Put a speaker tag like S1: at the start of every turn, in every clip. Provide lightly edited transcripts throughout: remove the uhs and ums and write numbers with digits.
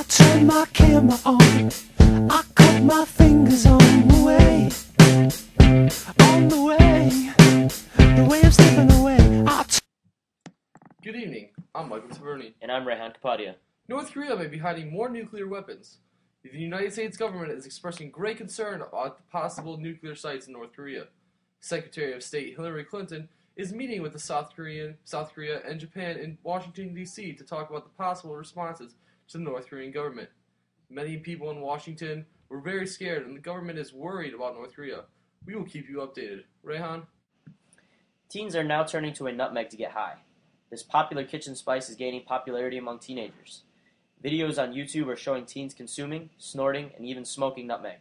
S1: turn my camera on, I cut my fingers on the way I'm slipping away.
S2: Good evening, I'm Michael Taverni.
S3: And I'm Rehan Kapadia.
S2: North Korea may be hiding more nuclear weapons. The United States government is expressing great concern about the possible nuclear sites in North Korea. Secretary of State Hillary Clinton is meeting with the South Korea and Japan in Washington, D.C. to talk about the possible responses to the North Korean government. Many people in Washington were very scared, and the government is worried about North Korea. We will keep you updated. Rehan?
S3: Teens are now turning to a nutmeg to get high. This popular kitchen spice is gaining popularity among teenagers. Videos on YouTube are showing teens consuming, snorting, and even smoking nutmeg.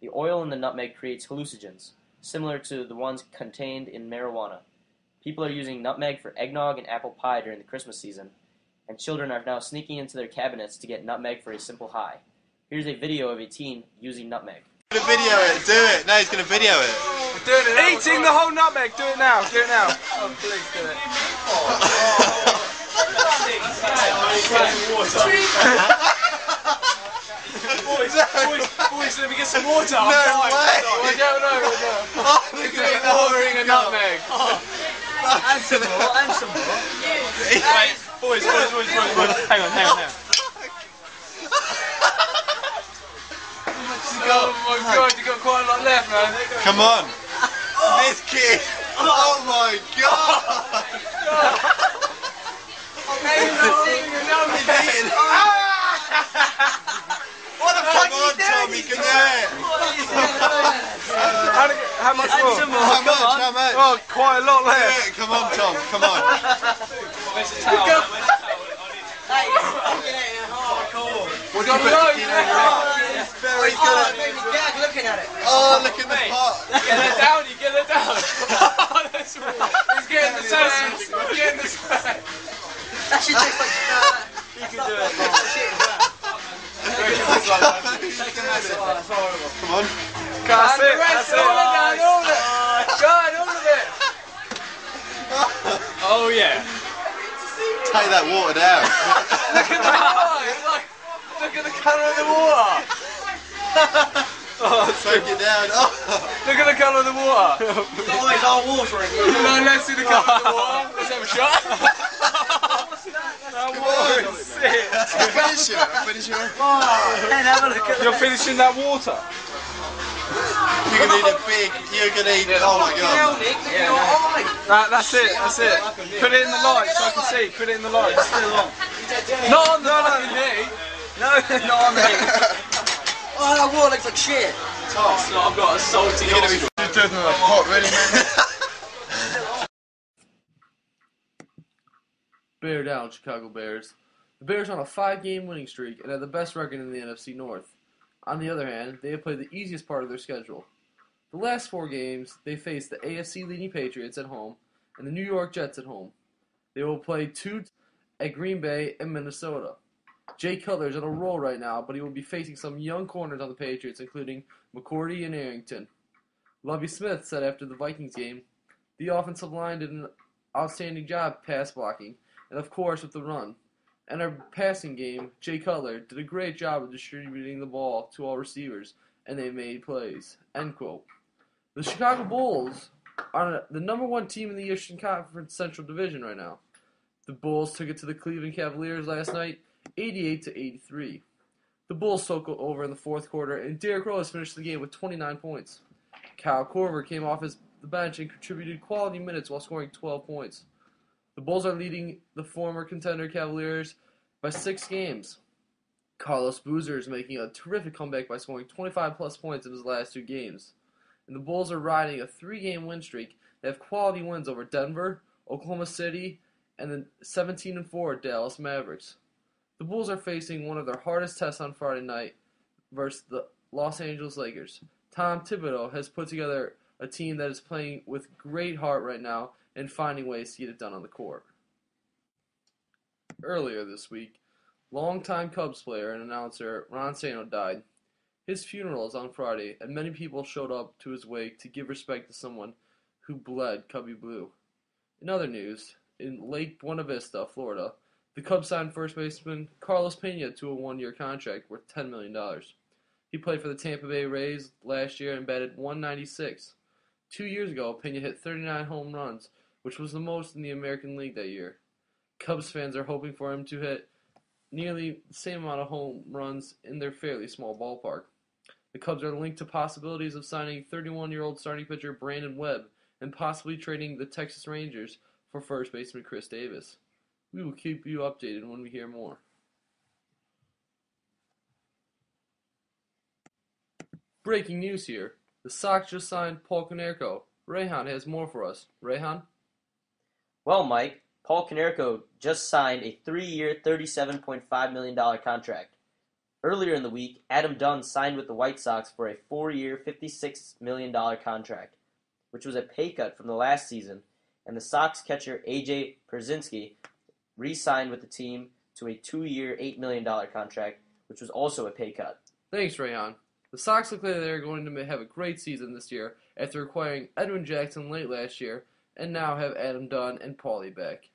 S3: The oil in the nutmeg creates hallucinogens, similar to the ones contained in marijuana. People are using nutmeg for eggnog and apple pie during the Christmas season, and children are now sneaking into their cabinets to get nutmeg for a simple high. Here's a video of a teen using nutmeg.
S4: Video it, do it. No, he's going to video it.
S5: We're doing it. Eating the whole nutmeg. Do it now. Do it now. Oh, please do it. Boys, let me get some water.
S4: No way.
S5: We don't know.
S2: He's pouring a nutmeg.
S5: And some more. Wait, boys. Hang on. Oh my god, you got quite a lot left, man.
S4: Come on. This kid. Oh my god. What the fuck are you doing? Tom, you can do it.
S5: How much more?
S4: How much?
S5: Oh, quite a lot left.
S4: Come on, Tom. Come on.
S5: Where's the towel?
S4: What do you put? Very good.
S5: Looking at it.
S4: Oh, look at the pot.
S5: Get it down, you get it down. He's getting the sausage. He's getting the sausage.
S6: That should taste like
S5: You can do it.
S6: That's horrible.
S4: Come on.
S5: That's it. That's it. All of it. Oh yeah.
S4: Take that water down.
S5: Look at the water. Look at the colour of the water.
S4: Take it down. Oh.
S5: Look at the colour of the water.
S6: It's all water in here.
S5: No, let's see the colour of the water. Let's have a shot. That water is sick.
S4: Finish it.
S6: And have a look at
S5: You're finishing that water.
S4: You're gonna need a big. You're gonna need. Oh my god.
S5: That's it. Put it in the light so I can see. Put it in the light. Not on the fucking heat.
S6: No, not on the heat. Oh, that water looks like shit.
S5: I've got a salty
S4: You're gonna be just doing the pot, really, man.
S2: Bear down, Chicago Bears. The Bears are on a 5-game winning streak and have the best record in the NFC North. On the other hand, they have played the easiest part of their schedule. The last 4 games, they faced the AFC leading Patriots at home and the New York Jets at home. They will play 2 at Green Bay and Minnesota. Jay Cutler is on a roll right now, but he will be facing some young corners on the Patriots, including McCourty and Arrington. Lovie Smith said after the Vikings game, the offensive line did an outstanding job pass blocking, and of course with the run. In our passing game, Jay Cutler did a great job of distributing the ball to all receivers, and they made plays. End quote. The Chicago Bulls are the number 1 team in the Eastern Conference Central Division right now. The Bulls took it to the Cleveland Cavaliers last night, 88-83. The Bulls took over in the fourth quarter, and Derrick Rose finished the game with 29 points. Kyle Korver came off the bench and contributed quality minutes while scoring 12 points. The Bulls are leading the former contender Cavaliers by 6 games. Carlos Boozer is making a terrific comeback by scoring 25-plus points in his last 2 games. And the Bulls are riding a 3-game win streak. They have quality wins over Denver, Oklahoma City, and the 17-4 Dallas Mavericks. The Bulls are facing one of their hardest tests on Friday night versus the Los Angeles Lakers. Tom Thibodeau has put together a team that is playing with great heart right now and finding ways to get it done on the court. Earlier this week, longtime Cubs player and announcer Ron Santo died. His funeral is on Friday, and many people showed up to his wake to give respect to someone who bled Cubby Blue. In other news, in Lake Buena Vista, Florida, the Cubs signed first baseman Carlos Pena to a one-year contract worth $10 million. He played for the Tampa Bay Rays last year and batted .196. 2 years ago, Pena hit 39 home runs, which was the most in the American League that year. Cubs fans are hoping for him to hit nearly the same amount of home runs in their fairly small ballpark. The Cubs are linked to possibilities of signing 31-year-old starting pitcher Brandon Webb and possibly trading the Texas Rangers for first baseman Chris Davis. We will keep you updated when we hear more. Breaking news here. The Sox just signed Paul Konerko. Rayhan has more for us. Rayhan?
S3: Well, Mike, Paul Konerko just signed a 3-year, $37.5 million contract. Earlier in the week, Adam Dunn signed with the White Sox for a 4-year, $56 million contract, which was a pay cut from the last season, and the Sox catcher A.J. Pierzynski re-signed with the team to a 2-year, $8 million contract, which was also a pay cut.
S2: Thanks, Rayhan. The Sox look like they're going to have a great season this year after acquiring Edwin Jackson late last year and now have Adam Dunn and Paulie back.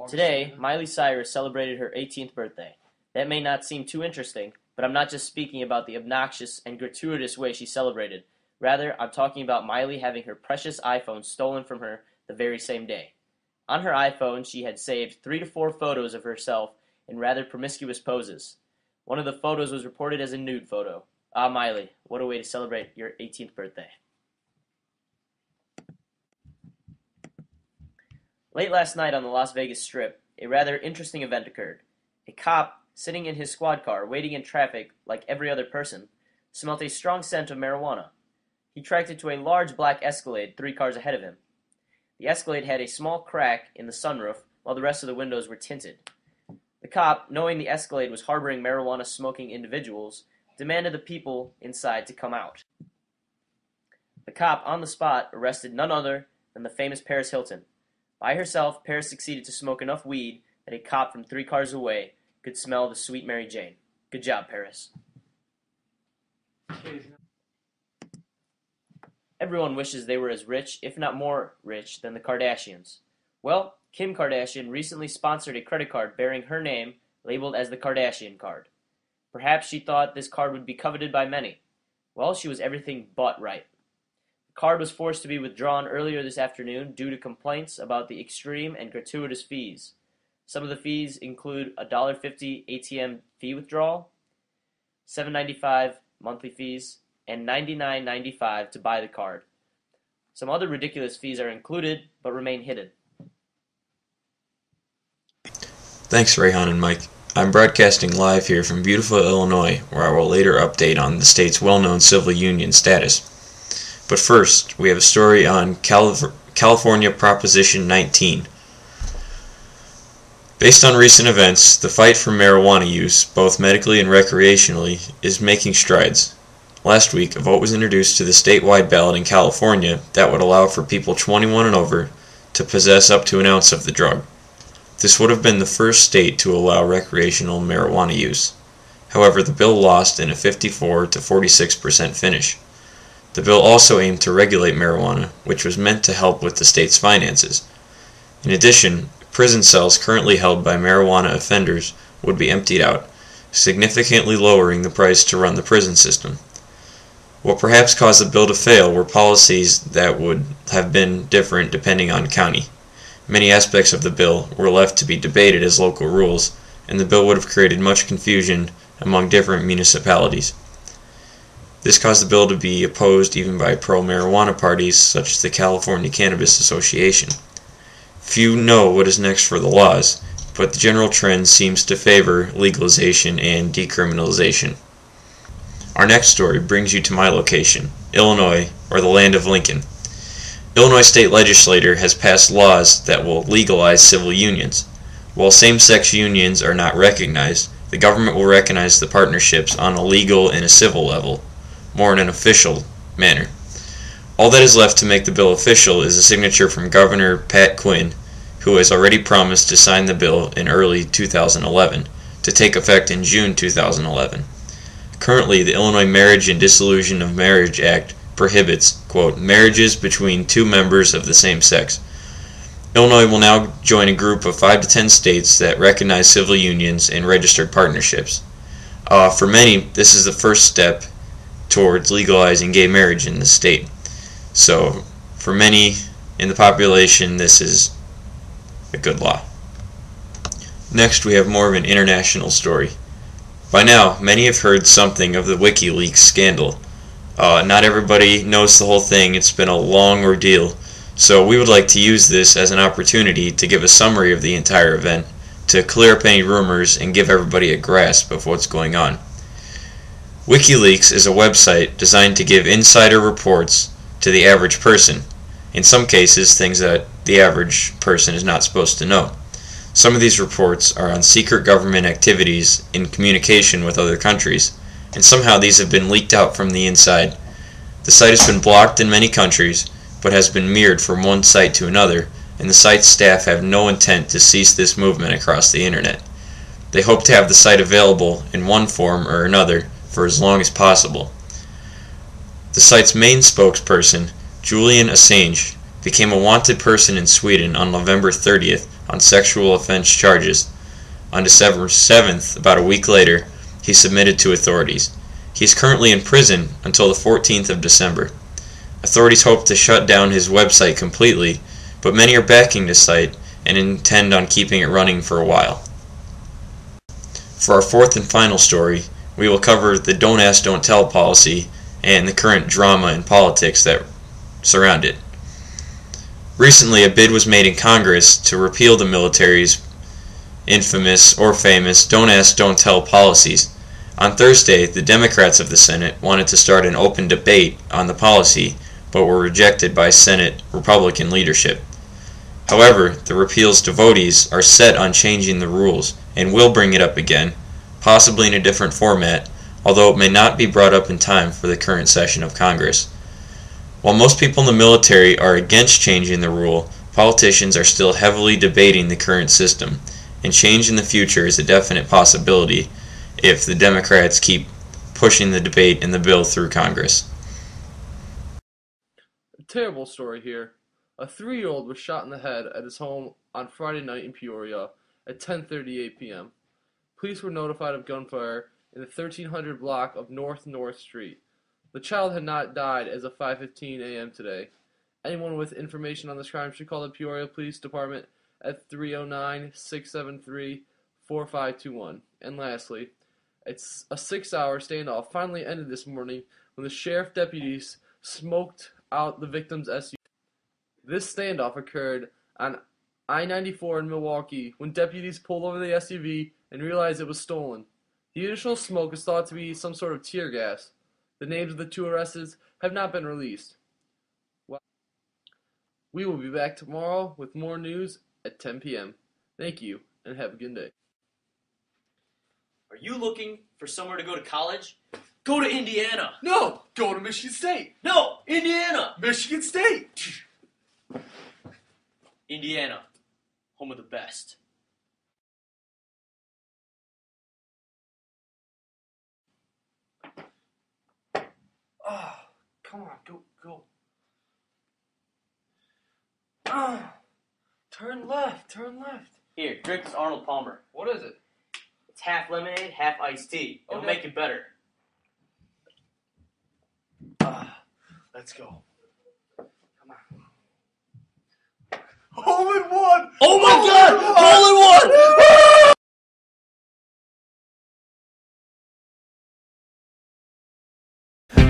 S3: Today, Miley Cyrus celebrated her 18th birthday. That may not seem too interesting, but I'm not just speaking about the obnoxious and gratuitous way she celebrated. Rather, I'm talking about Miley having her precious iPhone stolen from her the very same day. On her iPhone, she had saved 3 to 4 photos of herself in rather promiscuous poses. One of the photos was reported as a nude photo. Ah, Miley, what a way to celebrate your 18th birthday. Late last night on the Las Vegas Strip, a rather interesting event occurred. A cop, sitting in his squad car, waiting in traffic like every other person, smelt a strong scent of marijuana. He tracked it to a large black Escalade 3 cars ahead of him. The Escalade had a small crack in the sunroof, while the rest of the windows were tinted. The cop, knowing the Escalade was harboring marijuana-smoking individuals, demanded the people inside to come out. The cop, on the spot, arrested none other than the famous Paris Hilton. By herself, Paris succeeded to smoke enough weed that a cop from 3 cars away could smell the sweet Mary Jane. Good job, Paris. Everyone wishes they were as rich, if not more rich, than the Kardashians. Well, Kim Kardashian recently sponsored a credit card bearing her name, labeled as the Kardashian card. Perhaps she thought this card would be coveted by many. Well, she was everything but right. The card was forced to be withdrawn earlier this afternoon due to complaints about the extreme and gratuitous fees. Some of the fees include a $1.50 ATM fee withdrawal, $7.95 monthly fees, and $99.95 to buy the card. Some other ridiculous fees are included, but remain hidden.
S7: Thanks, Rayhan and Mike. I'm broadcasting live here from beautiful Illinois, where I will later update on the state's well-known civil union status. But first, we have a story on California Proposition 19. Based on recent events, the fight for marijuana use, both medically and recreationally, is making strides. Last week, a vote was introduced to the statewide ballot in California that would allow for people 21 and over to possess up to an ounce of the drug. This would have been the first state to allow recreational marijuana use. However, the bill lost in a 54 to 46% finish. The bill also aimed to regulate marijuana, which was meant to help with the state's finances. In addition, prison cells currently held by marijuana offenders would be emptied out, significantly lowering the price to run the prison system. What perhaps caused the bill to fail were policies that would have been different depending on county. Many aspects of the bill were left to be debated as local rules, and the bill would have created much confusion among different municipalities. This caused the bill to be opposed even by pro-marijuana parties such as the California Cannabis Association. Few know what is next for the laws, but the general trend seems to favor legalization and decriminalization. Our next story brings you to my location, Illinois, or the land of Lincoln. Illinois state legislature has passed laws that will legalize civil unions. While same-sex unions are not recognized, the government will recognize the partnerships on a legal and a civil level, more in an official manner. All that is left to make the bill official is a signature from Governor Pat Quinn, who has already promised to sign the bill in early 2011, to take effect in June 2011. Currently, the Illinois Marriage and Dissolution of Marriage Act prohibits, quote, marriages between two members of the same sex. Illinois will now join a group of 5 to 10 states that recognize civil unions and registered partnerships. For many, this is the first step towards legalizing gay marriage in the state. So, for many in the population, this is a good law. Next, we have more of an international story. By now, many have heard something of the WikiLeaks scandal. Not everybody knows the whole thing. It's been a long ordeal. So we would like to use this as an opportunity to give a summary of the entire event, to clear up any rumors and give everybody a grasp of what's going on. WikiLeaks is a website designed to give insider reports to the average person. In some cases, things that the average person is not supposed to know. Some of these reports are on secret government activities in communication with other countries, and somehow these have been leaked out from the inside. The site has been blocked in many countries, but has been mirrored from one site to another, and the site's staff have no intent to cease this movement across the internet. They hope to have the site available in one form or another for as long as possible. The site's main spokesperson, Julian Assange, became a wanted person in Sweden on November 30th on sexual offense charges. On December 7th, about a week later, he submitted to authorities. He is currently in prison until the 14th of December. Authorities hope to shut down his website completely, but many are backing the site and intend on keeping it running for a while. For our fourth and final story, we will cover the Don't Ask, Don't Tell policy and the current drama and politics that surround it. Recently, a bid was made in Congress to repeal the military's infamous or famous Don't Ask, Don't Tell policies. On Thursday, the Democrats of the Senate wanted to start an open debate on the policy, but were rejected by Senate Republican leadership. However, the repeal's devotees are set on changing the rules and will bring it up again, possibly in a different format, although it may not be brought up in time for the current session of Congress. While most people in the military are against changing the rule, politicians are still heavily debating the current system, and change in the future is a definite possibility if the Democrats keep pushing the debate and the bill through Congress.
S2: A terrible story here. A 3-year-old was shot in the head at his home on Friday night in Peoria at 10:38 p.m. Police were notified of gunfire in the 1300 block of North Street. The child had not died as of 5:15 a.m. today. Anyone with information on this crime should call the Peoria Police Department at 309-673-4521. And lastly, it's a 6-hour standoff finally ended this morning when the sheriff deputies smoked out the victim's SUV. This standoff occurred on I-94 in Milwaukee when deputies pulled over the SUV and realized it was stolen. The initial smoke is thought to be some sort of tear gas. The names of the 2 arrested have not been released. We will be back tomorrow with more news at 10 p.m. Thank you, and have a good day.
S3: Are you looking for somewhere to go to college? Go to Indiana.
S2: No! Go to Michigan State!
S3: No, Indiana.
S2: Michigan State!
S3: Indiana, home of the best.
S2: Come on, go. Turn left.
S3: Here, drink this Arnold Palmer.
S2: What is it?
S3: It's half lemonade, half iced tea. It'll make it better.
S2: Let's go. Come on. Hole in one!
S3: Oh my God! Hole in one!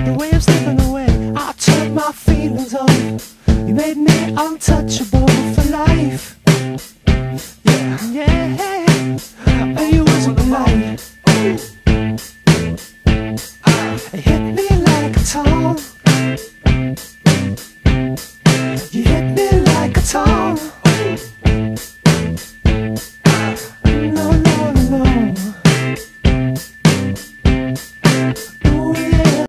S1: The way I'm slipping away, I turned my feelings on. You made me untouchable for life. Yeah, and you wasn't polite. It hit me like a tom. You hit me like a tom. No. Ooh,